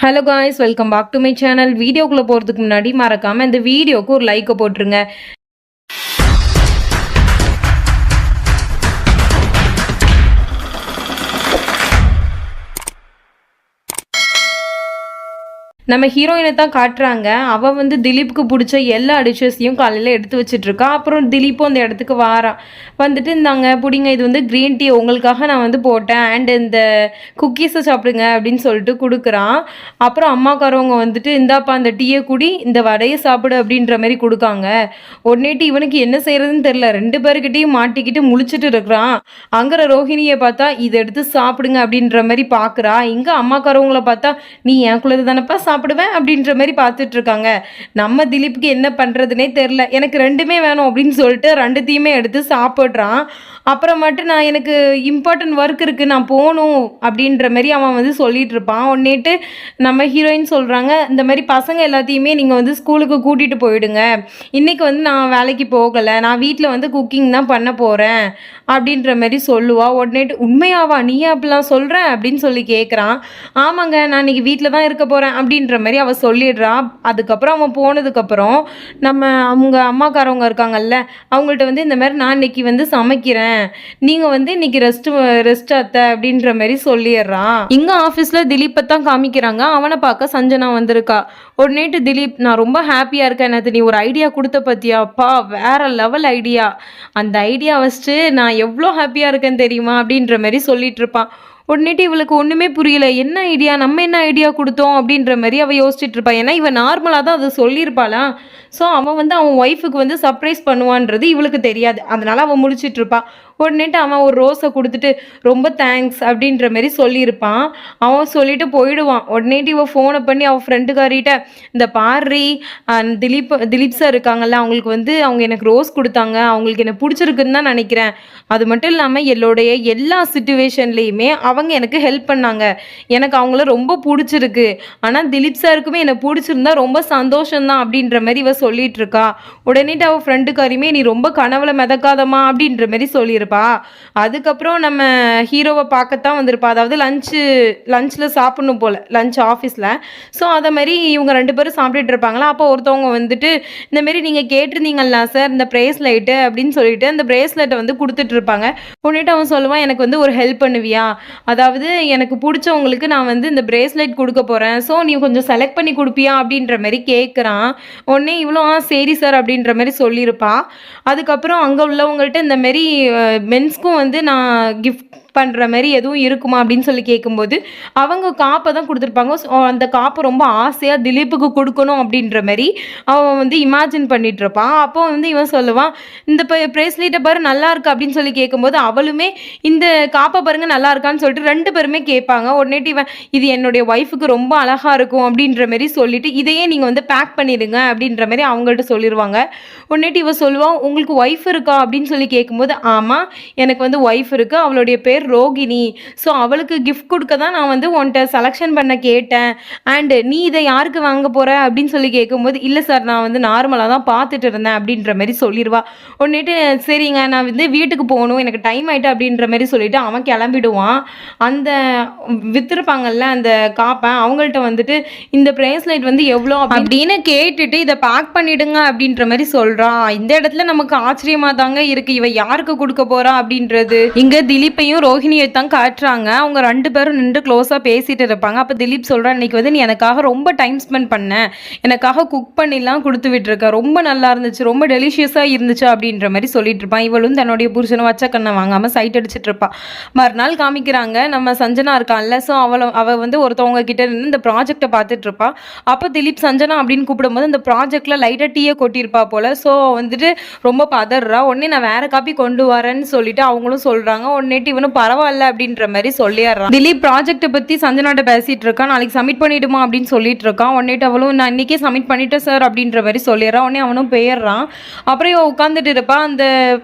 Hello guys, welcome back to my channel. வீடியோக்குள்ளே போகிறதுக்கு முன்னாடி மறக்காமல் இந்த வீடியோவுக்கு ஒரு லைக்கை போட்டுருங்க. நம்ம ஹீரோயினை தான் காட்டுறாங்க. அவள் வந்து திலீப்புக்கு பிடிச்ச எல்லா டிஷ்ஷஸையும் காலையில் எடுத்து வச்சிட்ருக்கா. அப்புறம் திலீப்பும் அந்த இடத்துக்கு வாரான். வந்துட்டு இந்தாங்க பிடிங்க, இது வந்து க்ரீன் டீ உங்களுக்காக நான் வந்து போட்டேன், அண்ட் இந்த குக்கீஸை சாப்பிடுங்க அப்படின்னு சொல்லிட்டு கொடுக்குறான். அப்புறம் அம்மாக்காரவங்க வந்துட்டு இந்தாப்பா அந்த டீயை குடி, இந்த வடையை சாப்பிடு அப்படின்ற மாதிரி கொடுக்காங்க. உடனேட்டு இவனுக்கு என்ன செய்யறதுன்னு தெரில, ரெண்டு பேருக்கிட்டையும் மாட்டிக்கிட்டு முழிச்சிட்டு இருக்கிறான். அங்கே ரோஹிணியை பார்த்தா இதை எடுத்து சாப்பிடுங்க அப்படின்ற மாதிரி பார்க்குறா. இங்கே அம்மாக்காரவங்கள பார்த்தா நீ என் குள்ளது தானப்பா சாப்பிடுவேன் அப்படின்ற மாதிரி பார்த்துட்டு இருக்காங்க. நம்ம திலீப்புக்கு என்ன பண்ணுறதுனே தெரில. எனக்கு ரெண்டுமே வேணும் அப்படின்னு சொல்லிட்டு ரெண்டுத்தையுமே எடுத்து சாப்பிட்றான். அப்புறமேட்டு நான் எனக்கு இம்பார்ட்டன்ட் ஒர்க் இருக்குது, நான் போகணும் அப்படின்ற மாதிரி அவன் வந்து சொல்லிட்டு இருப்பான். ஒன்னேட்டு நம்ம ஹீரோயின் சொல்கிறாங்க, இந்த மாதிரி பசங்க எல்லாத்தையுமே நீங்கள் வந்து ஸ்கூலுக்கு கூட்டிகிட்டு போயிடுங்க, இன்றைக்கி வந்து நான் வேலைக்கு போகலை, நான் வீட்டில் வந்து குக்கிங் தான் பண்ண போகிறேன் அப்படின்ற மாதிரி சொல்லுவா. உடனேட்டு உண்மையாவா நீ அப்படிலாம் சொல்கிற அப்படின்னு சொல்லி கேட்குறான். ஆமாங்க, நான் இன்றைக்கி வீட்டில் தான் இருக்க போகிறேன் அப்படின்ற மாதிரி அவள் சொல்லிடுறா. அதுக்கப்புறம் அவன் போனதுக்கப்புறம் நம்ம அவங்க அம்மாக்காரவங்க இருக்காங்கல்ல, அவங்கள்ட்ட வந்து இந்த மாதிரி நான் இன்றைக்கி வந்து சமைக்கிறேன், நீங்கள் வந்து இன்றைக்கி ரெஸ்ட் அத்தை அப்படின்ற மாதிரி சொல்லிடுறான். இங்கே ஆஃபீஸில் திலீப்பை தான் காமிக்கிறாங்க. அவனை பார்க்க சஞ்சனா வந்திருக்கா. உடனேட்டு திலீப், நான் ரொம்ப ஹாப்பியாக இருக்கேன், எனக்கு நீ ஒரு ஐடியா கொடுத்த பற்றியாப்பா, வேற லெவல் ஐடியா, அந்த ஐடியா வச்சுட்டு நான் எவ்வளோ ஹாப்பியாக இருக்கேன்னு தெரியுமா அப்படின்ற மாதிரி சொல்லிட்டு இருப்பான். உடனேட்டு இவளுக்கு ஒன்றுமே புரியல, என்ன ஐடியா, நம்ம என்ன ஐடியா கொடுத்தோம் அப்படின்ற மாதிரி அவள் யோசிச்சுட்டு இருப்பாள். ஏன்னா இவன் நார்மலாக தான் அதை சொல்லியிருப்பாளா. ஸோ அவன் வந்து அவன் ஒய்ஃபுக்கு வந்து சர்ப்ரைஸ் பண்ணுவான்றது இவளுக்கு தெரியாது. அதனால் அவன் முழிச்சிட்டு இருப்பாள். உடனேட்டு அவன் ஒரு ரோஸை கொடுத்துட்டு ரொம்ப தேங்க்ஸ் அப்படின்ற மாதிரி சொல்லியிருப்பான். அவன் சொல்லிட்டு போயிடுவான். உடனேட்டு இவன் ஃபோனை பண்ணி அவன் ஃப்ரெண்டுக்காரிட்ட, இந்த பாரி திலீப் சார் இருக்காங்கல்ல, அவங்களுக்கு வந்து அவங்க எனக்கு ரோஸ் கொடுத்தாங்க, அவங்களுக்கு எனக்கு பிடிச்சிருக்குன்னு தான் நினைக்கிறேன், அது மட்டும் இல்லாமல் என்னுடைய எல்லா சிச்சுவேஷன்லேயுமே அவங்க எனக்கு ஹெல்ப் பண்ணாங்க, எனக்கு அவங்கள ரொம்ப பிடிச்சிருக்கு, ஆனால் திலீப் சாருக்குமே என்னை பிடிச்சிருந்தா ரொம்ப சந்தோஷம்தான் அப்படின்ற மாதிரி இவ சொல்லிட்டு இருக்கா. உடனேட்டு அவள் ஃப்ரெண்டுக்காரியுமே நீ ரொம்ப கனவுல மிதக்காதமா அப்படின்ற மாதிரி சொல்லியிருப்பா. அதுக்கப்புறம் நம்ம ஹீரோவை பார்க்கத்தான் வந்திருப்பா. அதாவது லஞ்சில் சாப்பிடணும் போல், லஞ்ச் ஆஃபீஸில். ஸோ அதை மாதிரி இவங்க ரெண்டு பேரும் சாப்பிட்டுட்டு இருப்பாங்களா. அப்போ ஒருத்தவங்க வந்துட்டு இந்தமாரி நீங்கள் கேட்டிருந்தீங்களா சார் இந்த ப்ரேஸ்லைட்டு அப்படின்னு சொல்லிட்டு அந்த ப்ரேஸ்லெட்டை வந்து கொடுத்துட்டு இருப்பாங்க. உடனேட்டு அவன் சொல்லுவான், எனக்கு வந்து ஒரு ஹெல்ப் பண்ணுவியா, அதாவது எனக்கு பிடிச்சவங்களுக்கு நான் வந்து இந்த ப்ரேஸ்லெட் கொடுக்க போகிறேன், ஸோ நீ கொஞ்சம் செலக்ட் பண்ணி கொடுப்பியா அப்படின்ற மாதிரி கேட்குறான். உடனே இவ்வளோ சரி சார் அப்படின்ற மாதிரி சொல்லியிருப்பா. அதுக்கப்புறம் அங்கே உள்ளவங்கள்ட்ட இந்த மாரி மென்ஸ்க்கும் வந்து நான் கிஃப்ட் பண்ணுற மாதிரி எதுவும் இருக்குமா அப்படின்னு சொல்லி கேட்கும்போது அவங்க காப்பை தான் கொடுத்துருப்பாங்க. ஸோ அந்த காப்பை ரொம்ப ஆசையாக திலீப்புக்கு கொடுக்கணும் அப்படின்ற மாதிரி அவன் வந்து இமேஜின் பண்ணிகிட்ருப்பான். அப்போ வந்து இவன் சொல்லுவான், இந்த ப்ரேஸ்லெட்டை பாரு நல்லா இருக்கு அப்படின்னு சொல்லி கேட்கும்போது அவளுமே இந்த காப்பை பாருங்க நல்லா இருக்கான்னு சொல்லிட்டு ரெண்டு பேருமே கேட்பாங்க. உடனேட்டு இவன் இது என்னுடைய ஒய்ஃபுக்கு ரொம்ப அழகாக இருக்கும் அப்படின்ற மாதிரி சொல்லிட்டு இதையே நீங்கள் வந்து பேக் பண்ணிடுங்க அப்படின்ற மாதிரி அவங்கள்ட்ட சொல்லிடுவாங்க. உடனேட்டு இவன் சொல்லுவான், உங்களுக்கு ஒய்ஃப் இருக்கா அப்படின்னு சொல்லி கேட்கும்போது ஆமாம் எனக்கு வந்து ஒய்ஃப் இருக்குது, அவளுடைய பேர் ரோகிணி, ஸோ அவளுக்கு கிஃப்ட் கொடுக்க தான் நான் வந்து உன்கிட்ட செலெக்ஷன் பண்ண கேட்டேன், அண்டு நீ இதை யாருக்கு வாங்க போகிற அப்படின்னு சொல்லி கேட்கும்போது இல்லை சார் நான் வந்து நார்மலாக தான் பார்த்துட்டு இருந்தேன் அப்படின்ற மாதிரி சொல்லிடுவா. உடனேட்டு சரிங்க நான் வந்து வீட்டுக்கு போகணும் எனக்கு டைம் ஆகிட்டு அப்படின்ற மாதிரி சொல்லிவிட்டு அவன் கிளம்பிடுவான். அந்த விற்றுருப்பாங்கல்ல அந்த காப்பை அவங்கள்ட்ட வந்துட்டு இந்த ப்ரேஸ்லைட் வந்து எவ்வளோ அப்படின்னு கேட்டுட்டு இதை பேக் பண்ணிவிடுங்க அப்படின்ற மாதிரி சொல்கிறான். இந்த இடத்துல நமக்கு ஆச்சரியமாக தாங்க இருக்குது, இவ யாருக்கு கொடுக்க போகிறா அப்படின்றது. இங்கே திலீப்பையும் ரோஹிணியை தான் காட்டுறாங்க. அவங்க ரெண்டு பேரும் நின்று க்ளோஸாக பேசிகிட்டு இருப்பாங்க. அப்போ திலீப் சொல்கிறான், இன்றைக்கி வந்து நீ எனக்காக ரொம்ப டைம் ஸ்பெண்ட் பண்ண, எனக்காக குக் பண்ணிலாம் கொடுத்து விட்டுருக்க, ரொம்ப நல்லா இருந்துச்சு, ரொம்ப டெலிஷியஸாக இருந்துச்சு அப்படின்ற மாதிரி சொல்லிட்டு இருப்பான். இவளும் தன்னுடைய புருஷனை வச்சக்கண்ணை வாங்காமல் சைட் அடிச்சுட்டு இருப்பான். மறுநாள் காமிக்கிறாங்க, நம்ம சஞ்சனா இருக்கான்ல, ஸோ அவள் வந்து ஒருத்தவங்க கிட்ட இருந்து இந்த ப்ராஜெக்டை பார்த்துட்டு இருப்பா. அப்போ திலீப் சஞ்சனா அப்படின்னு கூப்பிடும்போது இந்த ப்ராஜெக்டில் லைட்டாக டீயை கொட்டியிருப்பா போல். ஸோ வந்துட்டு ரொம்ப பதறா. உடனே நான் வேறு காப்பி கொண்டு வரேன்னு சொல்லிட்டு அவங்களும் சொல்கிறாங்க. உடனேட்டு இவனும் பரவாயில்ல அப்படின்ற மாதிரி சொல்லிடுறான். திலீப் ப்ராஜெக்டை பற்றி சஞ்சனாட்ட பேசிகிட்டு இருக்கான். நாளைக்கு சப்மிட் பண்ணிவிடுமா அப்படின்னு சொல்லிட்டு இருக்கான். உடனேட்டு அவளும் நான் இன்றைக்கே சப்மிட் பண்ணிட்டேன் சார் அப்படின்ற மாதிரி சொல்லிடுறான். உடனே அவனும் போயிடுறான். அப்புறம் இவன் உட்காந்துட்டு இருப்பான். அந்த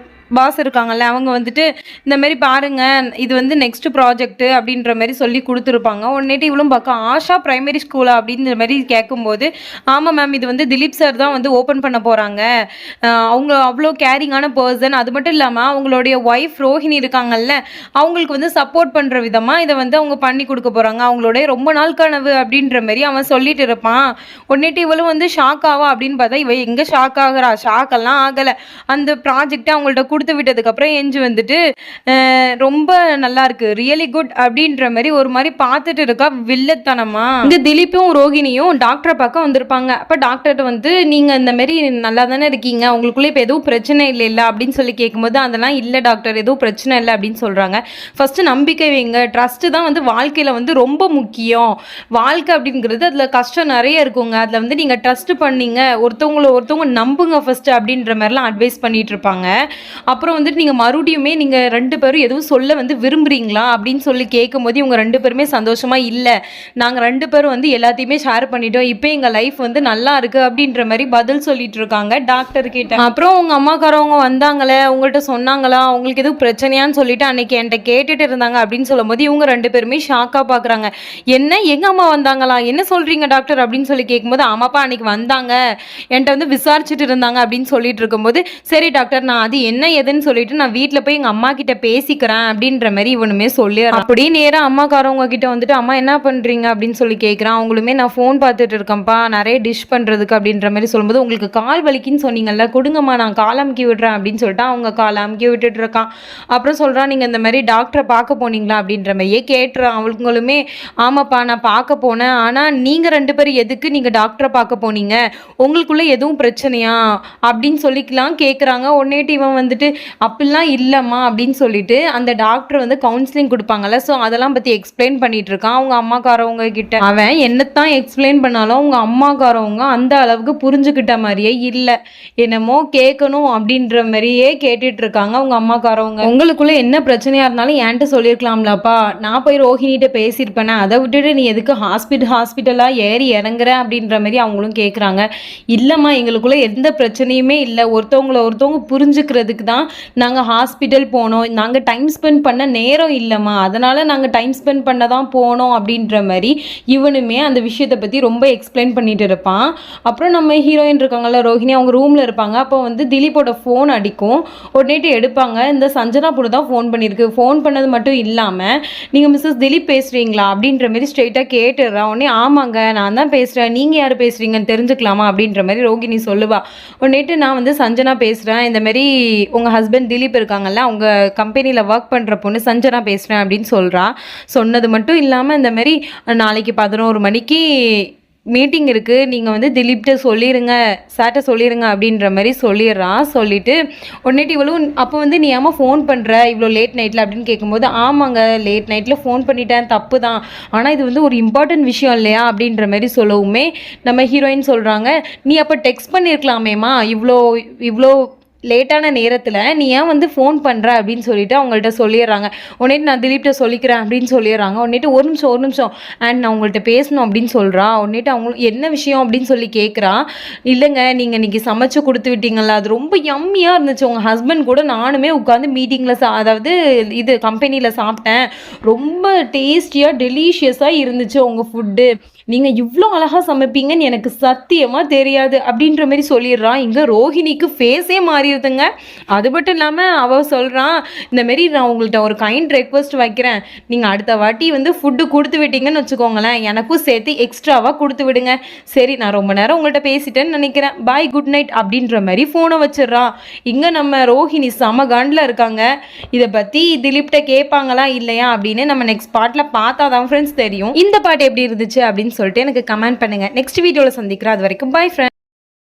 பாஸ் இருக்காங்கல்ல அவங்க வந்துட்டு இந்த மாதிரி பாருங்க இது வந்து நெக்ஸ்ட் ப்ராஜெக்ட் அப்படின்ற மாதிரி சொல்லி கொடுத்துருப்பாங்க. உடனேட்டு இவளும் பார்க்க ஆஷா பிரைமரி ஸ்கூலா அப்படின்ற மாதிரி கேட்கும்போது ஆமாம் மேம் இது வந்து திலீப் சார் தான் வந்து ஓப்பன் பண்ண போகிறாங்க, அவங்க அவ்வளோ கேரிங்கான பர்சன், அது மட்டும் இல்லாமல் அவங்களுடைய ஒய்ஃப் ரோஹிணி இருக்காங்கல்ல அவங்களுக்கு வந்து சப்போர்ட் பண்ணுற விதமாக இதை வந்து அவங்க பண்ணி கொடுக்க போகிறாங்க, அவங்களுடைய ரொம்ப நாள் கனவு அப்படின்ற மாதிரி அவன் சொல்லிட்டு இருப்பான். உடனேட்டு இவளும் வந்து ஷாக் ஆவா அப்படின்னு பார்த்தா இவ எங்கே ஷாக் ஆகுறா, ஷாக்கெல்லாம் ஆகலை. அந்த ப்ராஜெக்டை அவங்கள்ட்ட கொடுத்து விட்டதுக்கப்புறம் எஞ்சி வந்துட்டு ரொம்ப நல்லா இருக்கு ரியலி குட் அப்படின்ற மாதிரி ஒரு மாதிரி பார்த்துட்டு இருக்கா வில்லத்தனமா. இந்த திலீப்பும் ரோஹிணியும் டாக்டரை பார்க்க வந்திருப்பாங்க. அப்போ டாக்டர்கிட்ட வந்து நீங்கள் இந்த மாதிரி நல்லா தானே இருக்கீங்க, உங்களுக்குள்ளே இப்போ எதுவும் பிரச்சனை இல்லை அப்படின்னு சொல்லி கேட்கும்போது அதெல்லாம் இல்லை டாக்டர் எதுவும் பிரச்சனை இல்லை அப்படின்னு சொல்கிறாங்க. ஃபஸ்ட்டு நம்பிக்கை வைங்க, ட்ரஸ்ட்டு தான் வந்து வாழ்க்கையில் வந்து ரொம்ப முக்கியம். வாழ்க்கை அப்படிங்கிறது அதில் கஷ்டம் நிறைய இருக்குங்க, அதில் வந்து நீங்கள் ட்ரஸ்ட்டு பண்ணீங்க, ஒருத்தவங்க நம்புங்க ஃபஸ்ட்டு அப்படின்ற மாதிரிலாம் அட்வைஸ் பண்ணிட்டு இருப்பாங்க. அப்புறம் வந்துட்டு நீங்கள் மறுபடியுமே நீங்கள் 2 பேரும் எதுவும் சொல்ல வந்து விரும்புகிறீங்களா அப்படின்னு சொல்லி கேட்கும்போது இவங்க 2 பேருமே சந்தோஷமாக இல்லை, நாங்கள் 2 பேரும் வந்து எல்லாத்தையுமே ஷேர் பண்ணிட்டோம், இப்போ எங்கள் லைஃப் வந்து நல்லா இருக்குது அப்படின்ற மாதிரி பதில் சொல்லிட்டு இருக்காங்க டாக்டர் கிட்ட. அப்புறம் உங்கள் அம்மாக்காரவங்க வந்தாங்களே உங்கள்கிட்ட சொன்னாங்களா, அவங்களுக்கு எதுவும் பிரச்சனையான்னு சொல்லிட்டு அன்னைக்கு என்கிட்ட கேட்டுட்டு இருந்தாங்க அப்படின்னு சொல்லும்போது இவங்க 2 பேருமே ஷாக்காக பார்க்குறாங்க. என்ன எங்கள் அம்மா வந்தாங்களா, என்ன சொல்கிறீங்க டாக்டர் அப்படின்னு சொல்லி கேட்கும்போது ஆமாப்பா அன்னைக்கு வந்தாங்க, என்கிட்ட வந்து விசாரிச்சுட்டு இருந்தாங்க அப்படின்னு சொல்லிட்டு இருக்கும்போது சரி டாக்டர் நான் அது என்ன ஏதுன்னு சொல்லிட்டு நான் வீட்டில் போய் எங்கள் அம்மா கிட்ட பேசிக்கிறேன் அப்படின்ற மாதிரி இவனுமே சொல்லி அப்படியே நேராக அம்மாக்காரவங்க கிட்ட வந்துட்டு அம்மா என்ன பண்ணுறீங்க அப்படின்னு சொல்லி கேட்குறான். அவங்களுமே நான் ஃபோன் பார்த்துட்டு இருக்கேன்ப்பா நிறைய டிஷ் பண்ணுறதுக்கு அப்படின்ற மாதிரி சொல்லும்போது உங்களுக்கு கால் வலிக்குன்னு சொன்னீங்கல்ல கொடுங்கம்மா நான் கால் அமுக்கி விடுறேன் அப்படின்னு சொல்லிட்டு அவங்க கால் அமுக்கி விட்டுட்டு இருக்கான். அப்புறம் சொல்கிறான் நீங்கள் இந்த மாதிரி டாக்டரை பார்க்க போனீங்களா அப்படின்ற மாதிரியே கேட்டுறான். அவங்களுமே ஆமாப்பா நான் பார்க்க போனேன், ஆனால் நீங்கள் 2 பேரும் எதுக்கு நீங்கள் டாக்டரை பார்க்க போனீங்க, உங்களுக்குள்ளே எதுவும் பிரச்சனையா அப்படின்னு சொல்லிக்கலாம் கேட்குறாங்க. உடனேட்டு இவன் வந்துட்டு அப்படிலாம் இல்லைம்மா அப்படின்னு சொல்லிட்டு அந்த டாக்டர் வந்து கவுன்சிலிங் கொடுப்பாங்கல்ல ஸோ அதெல்லாம் பற்றி எக்ஸ்பிளைன் பண்ணிட்டு இருக்கான் அவங்க அம்மாக்காரவங்க கிட்ட. அவன் என்னத்தான் எக்ஸ்பிளைன் பண்ணாலும் அவங்க அம்மாக்காரவங்க அந்த அளவுக்கு புரிஞ்சுக்கிட்ட மாதிரியே இல்லை, என்னமோ கேட்கணும் அப்படின்ற மாதிரியே கேட்டுட்டு இருக்காங்க அவங்க அம்மாக்காரவங்க. உங்களுக்குள்ள என்ன பிரச்சனையா இருந்தாலும் என்கிட்ட சொல்லியிருக்கலாம்லப்பா, நான் போய் ரோஹிணிகிட்ட பேசியிருப்பேனே, அதை விட்டுட்டு நீ எதுக்கு ஹாஸ்பிட்டலாக ஏறி இறங்குற அப்படின்ற மாதிரி அவங்களும் கேட்குறாங்க. இல்லைம்மா எங்களுக்குள்ள எந்த பிரச்சனையுமே இல்லை, ஒருத்தவங்க புரிஞ்சுக்கிறதுக்கு தான் நாங்கள் ஹாஸ்பிட்டல் போனோம், நாங்கள் டைம் ஸ்பெண்ட் பண்ண நேரம் இல்லைம்மா அதனால் நாங்கள் டைம் ஸ்பெண்ட் பண்ண தான் போனோம் அப்படின்ற மாதிரி இவனுமே அந்த விஷயத்தை பற்றி ரொம்ப எக்ஸ்பிளைன் பண்ணிட்டு இருப்பான். அப்புறம் நம்ம ஹீரோயின் இருக்காங்கல்ல ரோஹிணி அவங்க ரூமில் இருப்பாங்க. அப்போ வந்து திலீப்போட ஃபோன் அடிக்கும். உடனேட்டு எடுப்பாங்க. இந்த சஞ்சனா பொண்ணு தான் ஃபோன் பண்ணியிருக்கு, ஃபோன் பண்ணது மட்டும் இல்லாமல் நீங்கள் மிஸ்ஸஸ் திலீப் பேசுகிறீங்களா அப்படின்ற மாதிரி ஸ்ட்ரெயிட்டாக கேட்டுடுறான். உடனே ஆமாங்க நான் தான் பேசுகிறேன், நீங்கள் யார் பேசுகிறீங்கன்னு தெரிஞ்சுக்கலாமா அப்படின்ற மாதிரி ரோஹிணி சொல்லுவா. உடனேட்டு நான் வந்து சஞ்சனா பேசுகிறேன், இந்த மாதிரி உங்கள் ஹஸ்பண்ட் திலீப் இருக்காங்கல்ல அவங்க கம்பெனியில் ஒர்க் பண்ணுற பொண்ணு சஞ்சனா பேசுகிறேன் அப்படின்னு சொல்கிறா. சொன்னது மட்டும் இல்லாமல் இந்த மாதிரி நாளைக்கு 11 மணிக்கு மீட்டிங் இருக்குது, நீங்கள் வந்து திலீப்கிட்ட சொல்லிடுங்க, சார்ட்ட சொல்லிடுங்க அப்படின்ற மாதிரி சொல்லிடுறான். சொல்லிவிட்டு உடனேட்டு இவ்வளவு அப்போ வந்து நீ ஏமா ஃபோன் பண்ணுற இவ்வளோ லேட் நைட்டில் அப்படின்னு கேட்கும்போது ஆமாங்க லேட் நைட்டில் ஃபோன் பண்ணிட்டேன் தப்பு தான், ஆனால் இது வந்து ஒரு இம்பார்ட்டன்ட் விஷயம் இல்லையா அப்படின்ற மாதிரி சொல்லவுமே நம்ம ஹீரோயின் சொல்கிறாங்க நீ அப்போ டெக்ஸ்ட் பண்ணியிருக்கலாமேம்மா இவ்வளோ லேட்டான நேரத்தில் நீ ஏன் வந்து ஃபோன் பண்ணுற அப்படின்னு சொல்லிட்டு அவங்கள்ட்ட சொல்லிடுறாங்க. உடனே நான் திலீப்கிட்ட சொல்லிக்கிறேன் அப்படின்னு சொல்லிடுறாங்க. உடனேட்டு ஒரு நிமிஷம் அண்ட் நான் உங்கள்கிட்ட பேசணும் அப்படின்னு சொல்கிறா. உடனேட்டு அவங்க என்ன விஷயம் அப்படின்னு சொல்லி கேட்குறா. இல்லைங்க நீங்கள் இன்றைக்கி சமைச்சு கொடுத்து விட்டீங்களா அது ரொம்ப யம்மியாக இருந்துச்சு, உங்கள் ஹஸ்பண்ட் கூட நானுமே உட்காந்து மீட்டிங்கில் அதாவது இது கம்பெனியில் சாப்பிட்டேன், ரொம்ப டேஸ்டியாக டெலிஷியஸாக இருந்துச்சு உங்கள் ஃபுட்டு, நீங்கள் இவ்வளோ அழகாக சமைப்பீங்கன்னு எனக்கு சத்தியமாக தெரியாது அப்படின்ற மாதிரி சொல்லிடுறான். இங்கே ரோஹிணிக்கு ஃபேஸே மாறிடுதுங்க. அது மட்டும் இல்லாமல் அவள் சொல்கிறான் இந்தமாரி நான் உங்கள்கிட்ட ஒரு கைண்ட் ரெக்வஸ்ட் வைக்கிறேன், நீங்கள் அடுத்த வாட்டி வந்து ஃபுட்டு கொடுத்து விட்டீங்கன்னு வச்சுக்கோங்களேன் எனக்கும் சேர்த்து எக்ஸ்ட்ராவாக கொடுத்து விடுங்க. சரி நான் ரொம்ப நேரம் உங்கள்கிட்ட பேசிட்டேன்னு நினைக்கிறேன், பாய் குட் நைட் அப்படின்ற மாதிரி ஃபோனை வச்சிடுறான். இங்கே நம்ம ரோஹிணி செம காண்டில் இருக்காங்க. இதை பற்றி திலீப்கிட்ட கேட்பாங்களா இல்லையா அப்படின்னு நம்ம நெக்ஸ்ட் பார்ட்டில் பார்த்தா தான் ஃப்ரெண்ட்ஸ் தெரியும். இந்த பாட்டு எப்படி இருந்துச்சு அப்படின்னு சொல்லிட்டு எனக்கு கமெண்ட் பண்ணுங்கள். நெக்ஸ்ட் வீடியோவில் சந்திக்கிறேன். அது வரைக்கும் பை ஃப்ரெண்ட்ஸ்.